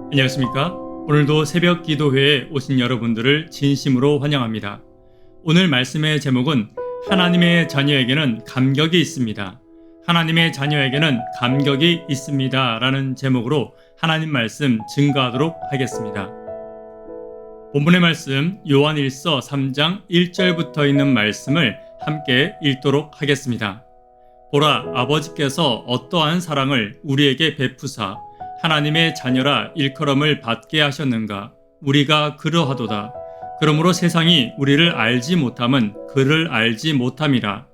안녕하십니까? 오늘도 새벽 기도회에 오신 여러분들을 진심으로 환영합니다. 오늘 말씀의 제목은 하나님의 자녀에게는 감격이 있습니다. 하나님의 자녀에게는 감격이 있습니다. 라는 제목으로 하나님 말씀 증거하도록 하겠습니다. 본문의 말씀 요한일서 3장 1절부터 있는 말씀을 함께 읽도록 하겠습니다. 보라, 아버지께서 어떠한 사랑을 우리에게 베푸사 하나님의 자녀라 일컬음을 받게 하셨는가. 우리가 그러하도다. 그러므로 세상이 우리를 알지 못함은 그를 알지 못함이라.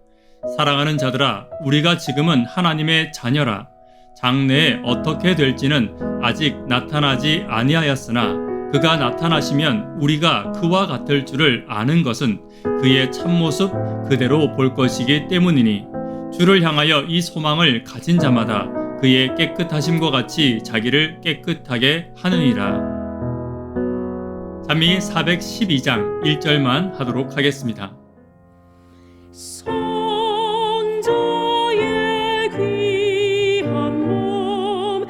사랑하는 자들아, 우리가 지금은 하나님의 자녀라. 장래에 어떻게 될지는 아직 나타나지 아니하였으나 그가 나타나시면 우리가 그와 같을 줄을 아는 것은 그의 참모습 그대로 볼 것이기 때문이니 주를 향하여 이 소망을 가진 자마다 그의 깨끗하심과 같이 자기를 깨끗하게 하느니라. 잠언 412장 1절만 하도록 하겠습니다. 성자의 귀한 몸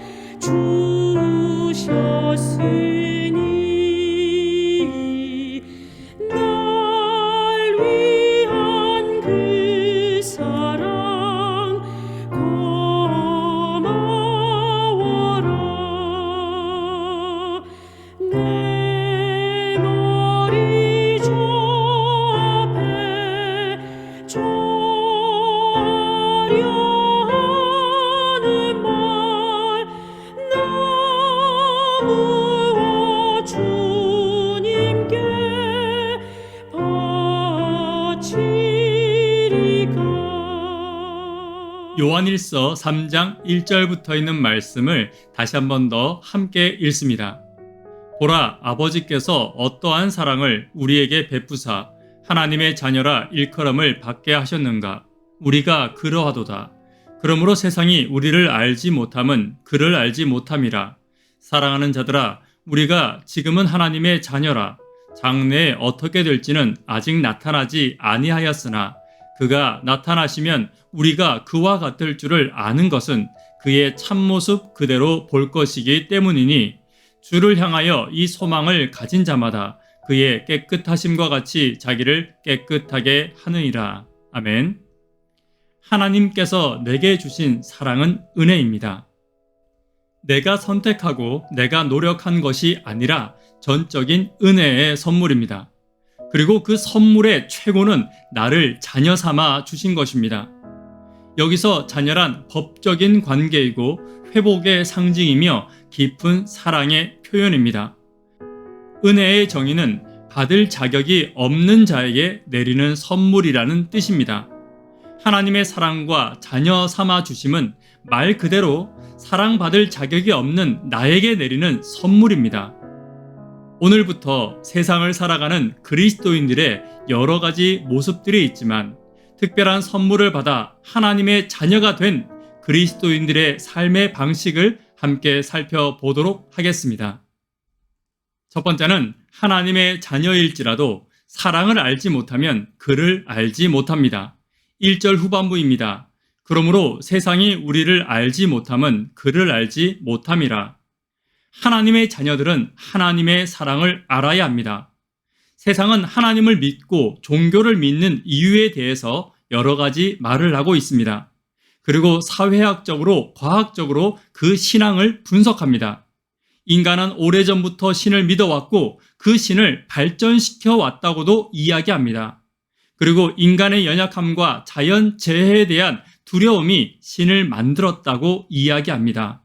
주셨으니 날 위한 그 사랑 고마워라. 내 머리 저 앞에 좋아하는 말 나무와 주님께 바치리까. 요한일서 3장 1절부터 있는 말씀을 다시 한 번 더 함께 읽습니다. 보라, 아버지께서 어떠한 사랑을 우리에게 베푸사 하나님의 자녀라 일컬음을 받게 하셨는가. 우리가 그러하도다. 그러므로 세상이 우리를 알지 못함은 그를 알지 못함이라. 사랑하는 자들아, 우리가 지금은 하나님의 자녀라. 장래에 어떻게 될지는 아직 나타나지 아니하였으나 그가 나타나시면 우리가 그와 같을 줄을 아는 것은 그의 참모습 그대로 볼 것이기 때문이니 주를 향하여 이 소망을 가진 자마다 그의 깨끗하심과 같이 자기를 깨끗하게 하느니라. 아멘. 하나님께서 내게 주신 사랑은 은혜입니다. 내가 선택하고 내가 노력한 것이 아니라 전적인 은혜의 선물입니다. 그리고 그 선물의 최고는 나를 자녀 삼아 주신 것입니다. 여기서 자녀란 법적인 관계이고 회복의 상징이며 깊은 사랑의 표현입니다. 은혜의 정의는 받을 자격이 없는 자에게 내리는 선물이라는 뜻입니다. 하나님의 사랑과 자녀 삼아 주심은 말 그대로 사랑받을 자격이 없는 나에게 내리는 선물입니다. 오늘부터 세상을 살아가는 그리스도인들의 여러 가지 모습들이 있지만 특별한 선물을 받아 하나님의 자녀가 된 그리스도인들의 삶의 방식을 함께 살펴보도록 하겠습니다. 첫 번째는 하나님의 자녀일지라도 사랑을 알지 못하면 그를 알지 못합니다. 1절 후반부입니다. 그러므로 세상이 우리를 알지 못함은 그를 알지 못함이라. 하나님의 자녀들은 하나님의 사랑을 알아야 합니다. 세상은 하나님을 믿고 종교를 믿는 이유에 대해서 여러 가지 말을 하고 있습니다. 그리고 사회학적으로, 과학적으로 그 신앙을 분석합니다. 인간은 오래전부터 신을 믿어왔고 그 신을 발전시켜 왔다고도 이야기합니다. 그리고 인간의 연약함과 자연 재해에 대한 두려움이 신을 만들었다고 이야기합니다.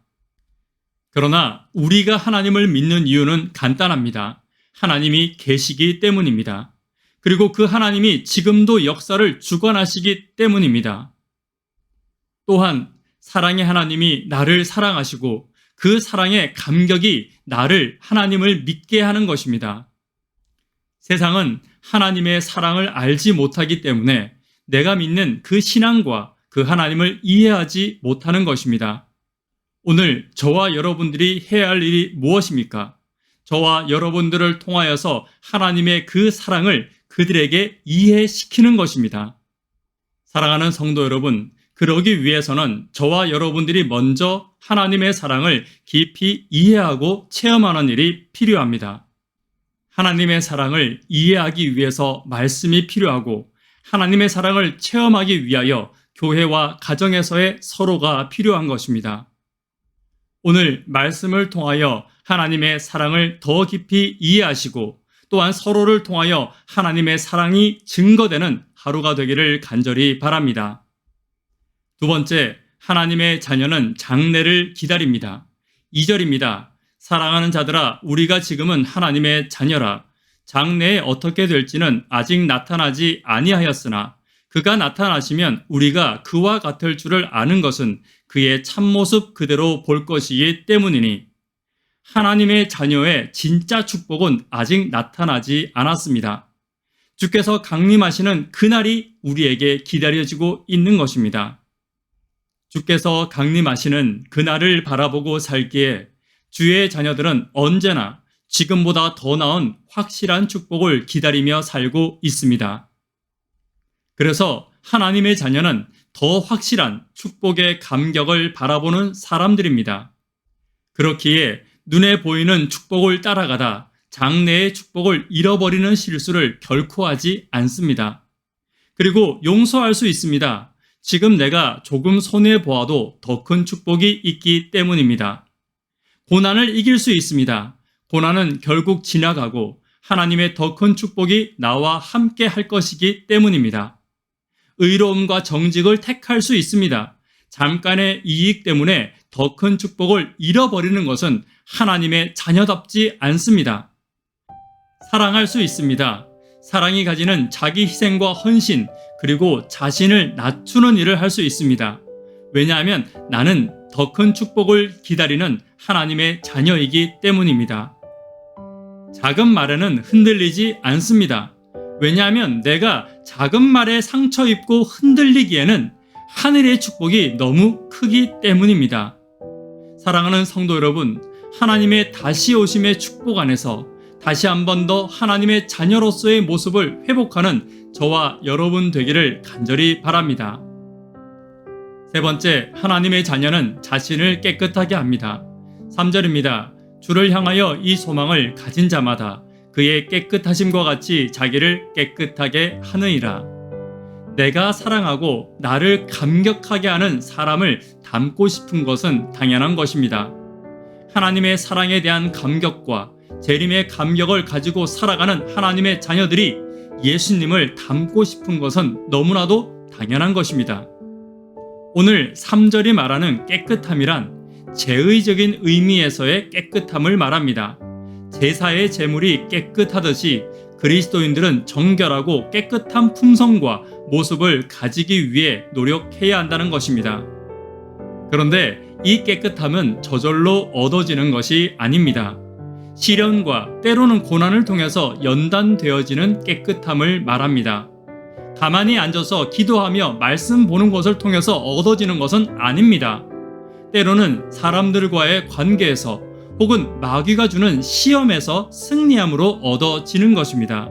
그러나 우리가 하나님을 믿는 이유는 간단합니다. 하나님이 계시기 때문입니다. 그리고 그 하나님이 지금도 역사를 주관하시기 때문입니다. 또한 사랑의 하나님이 나를 사랑하시고 그 사랑의 감격이 나를 하나님을 믿게 하는 것입니다. 세상은 하나님의 사랑을 알지 못하기 때문에 내가 믿는 그 신앙과 그 하나님을 이해하지 못하는 것입니다. 오늘 저와 여러분들이 해야 할 일이 무엇입니까? 저와 여러분들을 통하여서 하나님의 그 사랑을 그들에게 이해시키는 것입니다. 사랑하는 성도 여러분, 그러기 위해서는 저와 여러분들이 먼저 하나님의 사랑을 깊이 이해하고 체험하는 일이 필요합니다. 하나님의 사랑을 이해하기 위해서 말씀이 필요하고 하나님의 사랑을 체험하기 위하여 교회와 가정에서의 서로가 필요한 것입니다. 오늘 말씀을 통하여 하나님의 사랑을 더 깊이 이해하시고 또한 서로를 통하여 하나님의 사랑이 증거되는 하루가 되기를 간절히 바랍니다. 두 번째, 하나님의 자녀는 장래를 기다립니다. 2절입니다. 사랑하는 자들아, 우리가 지금은 하나님의 자녀라. 장래에 어떻게 될지는 아직 나타나지 아니하였으나 그가 나타나시면 우리가 그와 같을 줄을 아는 것은 그의 참모습 그대로 볼 것이기 때문이니 하나님의 자녀의 진짜 축복은 아직 나타나지 않았습니다. 주께서 강림하시는 그날이 우리에게 기다려지고 있는 것입니다. 주께서 강림하시는 그날을 바라보고 살기에 주의 자녀들은 언제나 지금보다 더 나은 확실한 축복을 기다리며 살고 있습니다. 그래서 하나님의 자녀는 더 확실한 축복의 감격을 바라보는 사람들입니다. 그렇기에 눈에 보이는 축복을 따라가다 장래의 축복을 잃어버리는 실수를 결코 하지 않습니다. 그리고 용서할 수 있습니다. 지금 내가 조금 손해보아도 더 큰 축복이 있기 때문입니다. 고난을 이길 수 있습니다. 고난은 결국 지나가고 하나님의 더 큰 축복이 나와 함께 할 것이기 때문입니다. 의로움과 정직을 택할 수 있습니다. 잠깐의 이익 때문에 더 큰 축복을 잃어버리는 것은 하나님의 자녀답지 않습니다. 사랑할 수 있습니다. 사랑이 가지는 자기 희생과 헌신, 그리고 자신을 낮추는 일을 할 수 있습니다. 왜냐하면 나는 더 큰 축복을 기다리는 하나님의 자녀이기 때문입니다. 작은 말에는 흔들리지 않습니다. 왜냐하면 내가 작은 말에 상처 입고 흔들리기에는 하늘의 축복이 너무 크기 때문입니다. 사랑하는 성도 여러분, 하나님의 다시 오심의 축복 안에서 다시 한 번 더 하나님의 자녀로서의 모습을 회복하는 저와 여러분 되기를 간절히 바랍니다. 세 번째, 하나님의 자녀는 자신을 깨끗하게 합니다. 3절입니다. 주를 향하여 이 소망을 가진 자마다 그의 깨끗하심과 같이 자기를 깨끗하게 하느니라. 내가 사랑하고 나를 감격하게 하는 사람을 닮고 싶은 것은 당연한 것입니다. 하나님의 사랑에 대한 감격과 재림의 감격을 가지고 살아가는 하나님의 자녀들이 예수님을 닮고 싶은 것은 너무나도 당연한 것입니다. 오늘 3절이 말하는 깨끗함이란 제의적인 의미에서의 깨끗함을 말합니다. 제사의 제물이 깨끗하듯이 그리스도인들은 정결하고 깨끗한 품성과 모습을 가지기 위해 노력해야 한다는 것입니다. 그런데 이 깨끗함은 저절로 얻어지는 것이 아닙니다. 시련과 때로는 고난을 통해서 연단되어지는 깨끗함을 말합니다. 가만히 앉아서 기도하며 말씀 보는 것을 통해서 얻어지는 것은 아닙니다. 때로는 사람들과의 관계에서 혹은 마귀가 주는 시험에서 승리함으로 얻어지는 것입니다.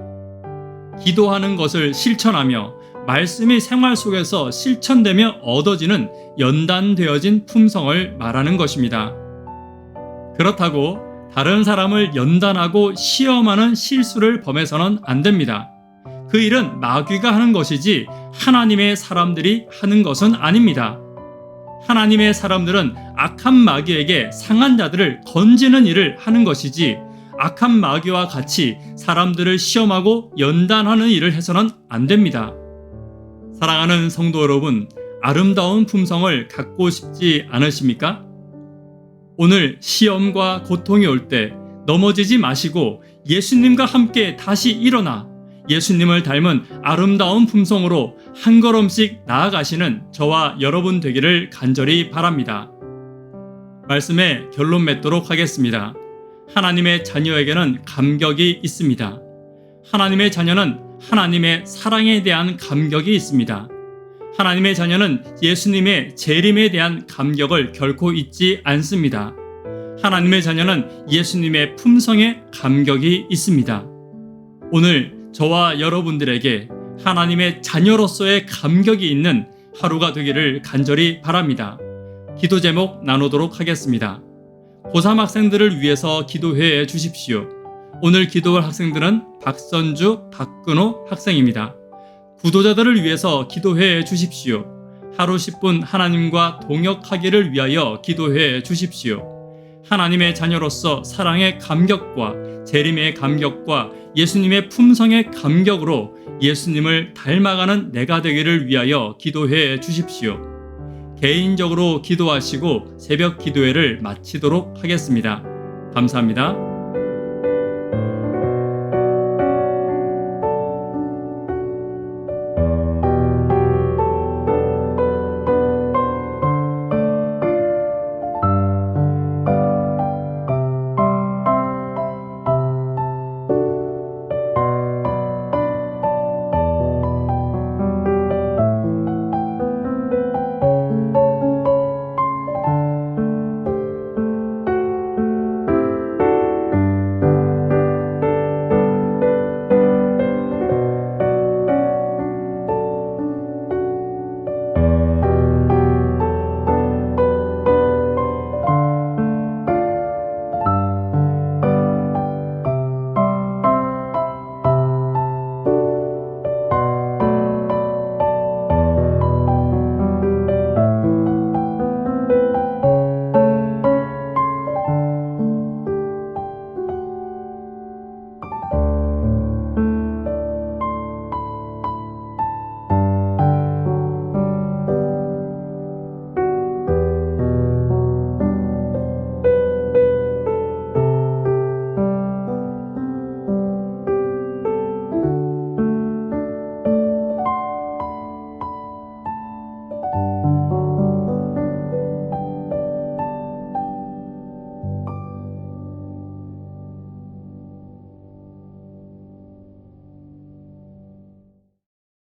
기도하는 것을 실천하며 말씀이 생활 속에서 실천되며 얻어지는 연단되어진 품성을 말하는 것입니다. 그렇다고 다른 사람을 연단하고 시험하는 실수를 범해서는 안 됩니다. 그 일은 마귀가 하는 것이지 하나님의 사람들이 하는 것은 아닙니다. 하나님의 사람들은 악한 마귀에게 상한 자들을 건지는 일을 하는 것이지 악한 마귀와 같이 사람들을 시험하고 연단하는 일을 해서는 안 됩니다. 사랑하는 성도 여러분, 아름다운 품성을 갖고 싶지 않으십니까? 오늘 시험과 고통이 올 때 넘어지지 마시고 예수님과 함께 다시 일어나 예수님을 닮은 아름다운 품성으로 한 걸음씩 나아가시는 저와 여러분 되기를 간절히 바랍니다. 말씀에 결론 맺도록 하겠습니다. 하나님의 자녀에게는 감격이 있습니다. 하나님의 자녀는 하나님의 사랑에 대한 감격이 있습니다. 하나님의 자녀는 예수님의 재림에 대한 감격을 결코 잊지 않습니다. 하나님의 자녀는 예수님의 품성에 감격이 있습니다. 오늘 저와 여러분들에게 하나님의 자녀로서의 감격이 있는 하루가 되기를 간절히 바랍니다. 기도 제목 나누도록 하겠습니다. 고3 학생들을 위해서 기도해 주십시오. 오늘 기도할 학생들은 박선주, 박근호 학생입니다. 구도자들을 위해서 기도해 주십시오. 하루 10분 하나님과 동역하기를 위하여 기도해 주십시오. 하나님의 자녀로서 사랑의 감격과 재림의 감격과 예수님의 품성의 감격으로 예수님을 닮아가는 내가 되기를 위하여 기도해 주십시오. 개인적으로 기도하시고 새벽 기도회를 마치도록 하겠습니다. 감사합니다.